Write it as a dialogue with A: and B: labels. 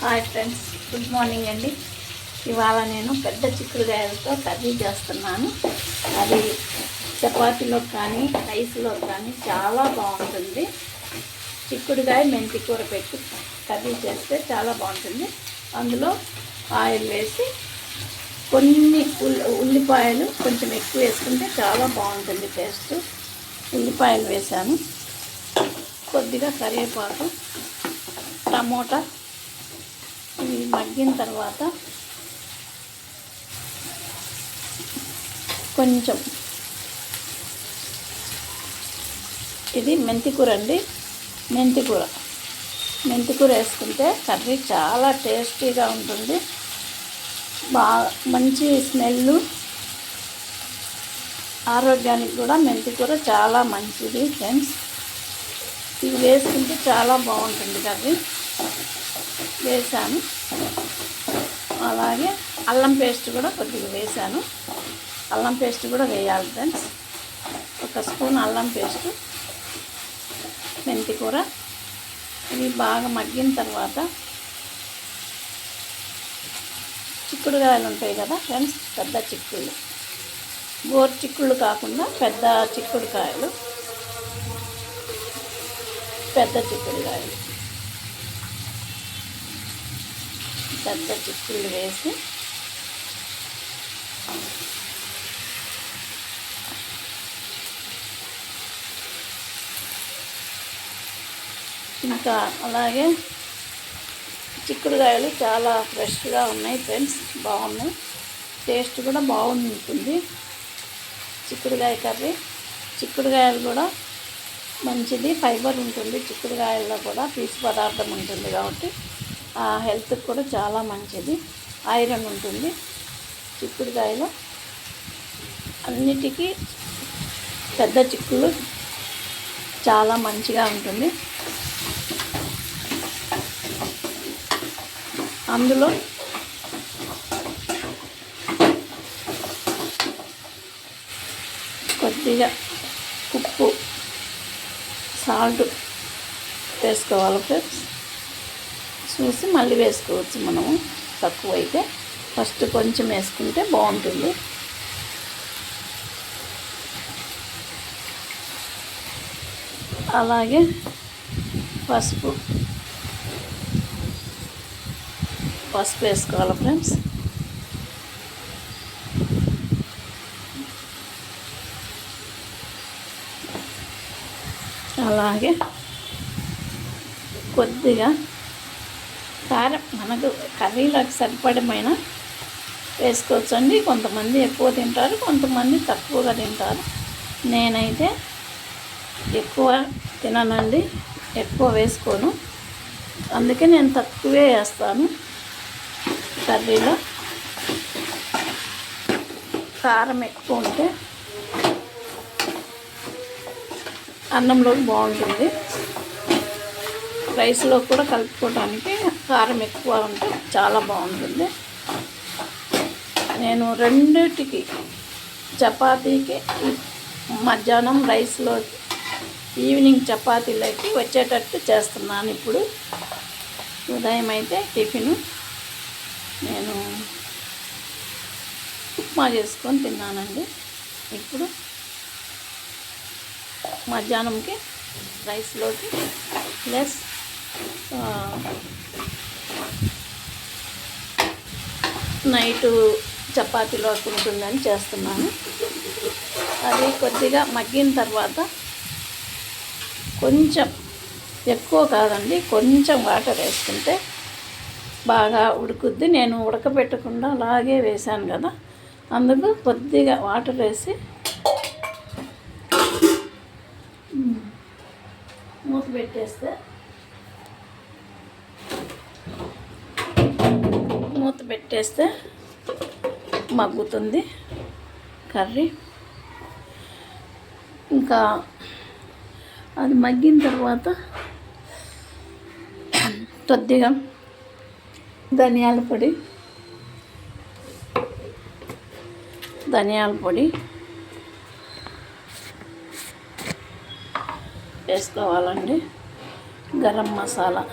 A: Hi friends, good morning అండి. ఇవాళ నేను పెద్ద చిక్కుడుకాయలతో కర్రీ చేస్తున్నాను. అది చపాతీలో కానీ రైస్లో కానీ చాలా బాగుంటుంది. చిక్కుడుకాయ మెంతి కూర పెట్టి కర్రీ చేస్తే చాలా బాగుంటుంది. అందులో ఆయిల్ వేసి కొన్ని ఉల్లిపాయలు కొంచెం ఎక్కువ వేసుకుంటే చాలా బాగుంటుంది టేస్ట్. ఉల్లిపాయలు వేసాను, కొద్దిగా కరివేపాకు, టమోటా. ఇవి మగ్గిన తర్వాత కొంచెం ఇది మెంతికూర అండి. మెంతికూర వేసుకుంటే కర్రీ చాలా టేస్టీగా ఉంటుంది. బాగా మంచి స్మెల్, ఆరోగ్యానికి కూడా మెంతికూర చాలా మంచిది ఫ్రెండ్స్. ఇవి వేసుకుంటే చాలా బాగుంటుంది కర్రీ. వేసాను. అలాగే అల్లం పేస్ట్ కూడా కొద్దిగా వేసాను. అల్లం పేస్ట్ కూడా వేయాలి ఫ్రెండ్స్. 1 స్పూన్ అల్లం పేస్ట్, మెంతికూర. ఇవి బాగా మగ్గిన తర్వాత చిక్కుడుకాయలు ఉంటాయి కదా ఫ్రెండ్స్, పెద్ద చిక్కుళ్ళు, గోరు చిక్కుళ్ళు కాకుండా పెద్ద చిక్కుడుకాయలు, పెద్ద చిక్కుడుకాయలు వేసి ఇంకా అలాగే చిక్కుడుకాయలు చాలా ఫ్రెష్గా ఉన్నాయి ఫ్రెండ్స్, బాగున్నాయి. టేస్ట్ కూడా బాగుంటుంది చిక్కుడుకాయ కర్రీ. చిక్కుడుకాయలు కూడా మంచిది, ఫైబర్ ఉంటుంది. చిక్కుడుకాయల్లో కూడా పీచు పదార్థం ఉంటుంది కాబట్టి హెల్త్కి కూడా చాలా మంచిది. ఐరన్ ఉంటుంది చిక్కుడుకాయలో. అన్నిటికీ పెద్ద చిక్కులు చాలా మంచిగా ఉంటుంది. అందులో కొద్దిగా ఉప్పు, సాల్ట్ వేసుకోవాలి ఫ్రెండ్స్. చూసి మళ్ళీ వేసుకోవచ్చు మనము. తక్కువైతే ఫస్ట్ కొంచెం వేసుకుంటే బాగుంటుంది. అలాగే పసుపు వేసుకోవాలి ఫ్రెండ్స్. అలాగే కొద్దిగా కారం మనకు కర్రీలోకి సరిపడమైన వేసుకోవచ్చు అండి. కొంతమంది ఎక్కువ తింటారు, కొంతమంది తక్కువగా తింటారు. నేనైతే ఎక్కువ తిననండి, ఎక్కువ వేసుకోను. అందుకే నేను తక్కువే వేస్తాను కర్రీలో. కారం ఎక్కువ ఉంటే అన్నంలోకి బాగుంటుంది. రైస్లో కూడా కలుపుకోవడానికి కారం ఎక్కువ ఉంటే చాలా బాగుంటుంది. నేను రెండిటికి, చపాతీకి, మధ్యాహ్నం రైస్లో, ఈవినింగ్ చపాతీలోకి వచ్చేటట్టు చేస్తున్నాను. ఇప్పుడు ఉదయం అయితే టిఫిన్ నేను ఉప్మా చేసుకొని తిన్నానండి. ఇప్పుడు మధ్యాహ్నంకి రైస్లోకి ప్లస్ నైటు చపాతీలోకి ఉంటుందని చేస్తున్నాను. అది కొద్దిగా మగ్గిన తర్వాత కొంచెం, ఎక్కువ కాదండి, కొంచెం వాటర్ వేసుకుంటే బాగా ఉడుకుద్ది. నేను ఉడకబెట్టకుండా అలాగే వేసాను కదా, అందుకు కొద్దిగా వాటర్ వేసి మూత పెట్టేస్తే మగ్గుతుంది కర్రీ. ఇంకా అది మగ్గిన తర్వాత కొద్దిగా ధనియాల పొడి వేసుకోవాలండి. గరం మసాలా